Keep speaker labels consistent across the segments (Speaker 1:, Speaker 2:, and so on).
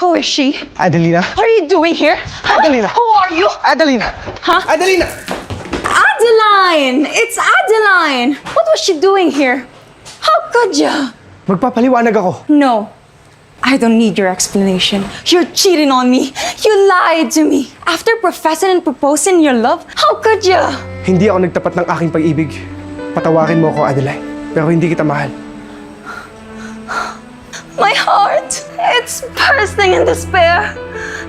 Speaker 1: Who is she?
Speaker 2: Adelina?
Speaker 1: What are you doing here?
Speaker 2: Adelina!
Speaker 1: Who are you?
Speaker 2: Adelina!
Speaker 1: Huh?
Speaker 2: Adelina!
Speaker 1: Adeline! It's Adeline! What was she doing here? How could you?
Speaker 2: Magpapaliwanag ako.
Speaker 1: No. I don't need your explanation. You're cheating on me. You lied to me. After professing and proposing your love, how could you?
Speaker 2: Hindi ako nagtapat ng aking pag-ibig. Patawarin mo ako, Adeline. Pero hindi kita mahal.
Speaker 1: My heart, it's bursting in despair.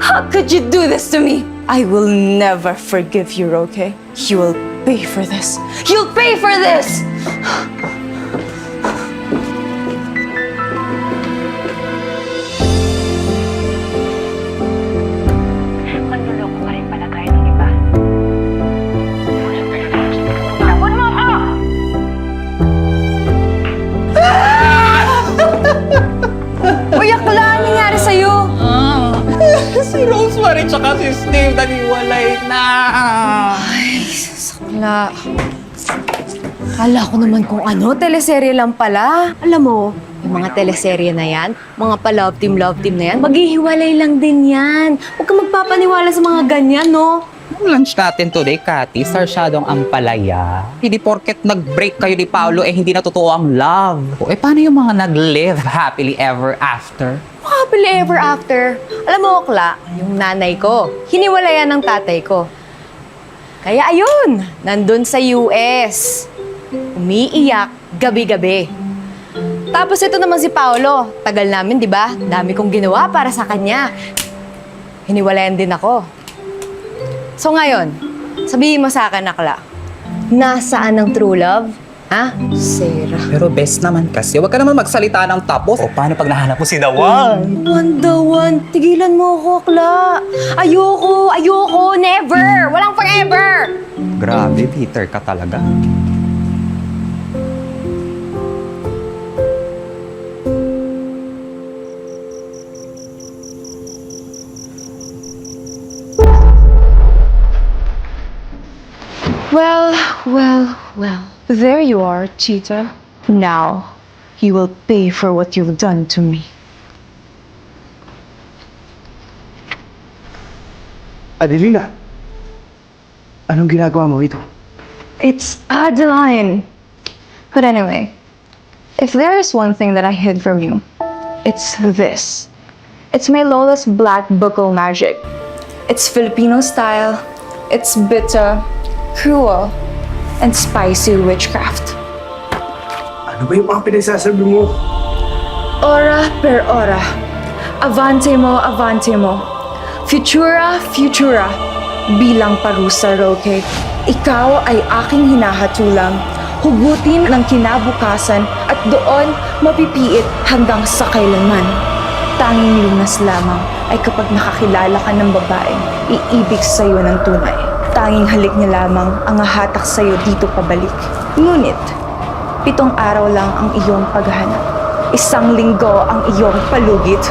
Speaker 1: How could you do this to me? I will never forgive you, okay? You will pay for this. You'll pay for this!
Speaker 3: Manluloko pa rin pala tayo ng iba. Takon mo ako!
Speaker 1: Uy, akla, anong nangyari sa'yo?
Speaker 4: Si Rosemary tsaka si Steve naniwalay na.
Speaker 5: Ay, sakla. Kala ko naman kung ano, teleserye lang pala. Alam mo, yung mga teleserye na yan, mga pa-love team na yan, maghihiwalay lang din yan. Huwag ka magpapaniwala sa mga ganyan, no?
Speaker 4: Ang lunch natin today, Cathy, sarsyadong ampalaya. Hindi porket nag-break kayo ni Paolo, eh hindi na totoo ang love. O, eh paano yung mga nag-live happily ever after?
Speaker 5: Happily ever after. Alam mo, Okla, yung nanay ko, hiniwalayan ng tatay ko. Kaya ayun, nandun sa US. Umiiyak gabi-gabi. Tapos ito naman si Paolo. Tagal namin, di ba? Dami kong ginawa para sa kanya. Hiniwalayan din ako. So ngayon, sabihin mo sa akin, Akla, nasaan ang true love? Ha? Sarah.
Speaker 4: Pero best naman kasi, huwag ka naman magsalita ng tapos. O paano pag nahanap mo si Dawan?
Speaker 5: One, tigilan mo ako, Akla. Ayoko, never. Walang forever.
Speaker 4: Grabe, Peter ka talaga.
Speaker 6: Well. There you are, cheater. Now, you will pay for what you've done to me.
Speaker 2: Adelina! Anong ginagawa mo ito?
Speaker 6: It's Adeline. But anyway, if there is one thing that I hid from you, it's this. It's my Lola's black buckle magic. It's Filipino style. It's bitter, cruel, and spicy witchcraft.
Speaker 2: Ano ba yung mga pinagsasabi mo?
Speaker 6: Ora per ora. Avante mo. Futura. Bilang parusa, Roque. Ikaw ay aking hinahatulang. Hugutin ng kinabukasan at doon mapipiit hanggang sa kailanman. Tanging lunas lamang ay kapag nakakilala ka ng babaeng iibig sa'yo ng tunay. Tanging halik niya lamang ang hahatak sa'yo dito pabalik. Ngunit, 7 araw lang ang iyong paghahanap. 1 linggo ang iyong palugit.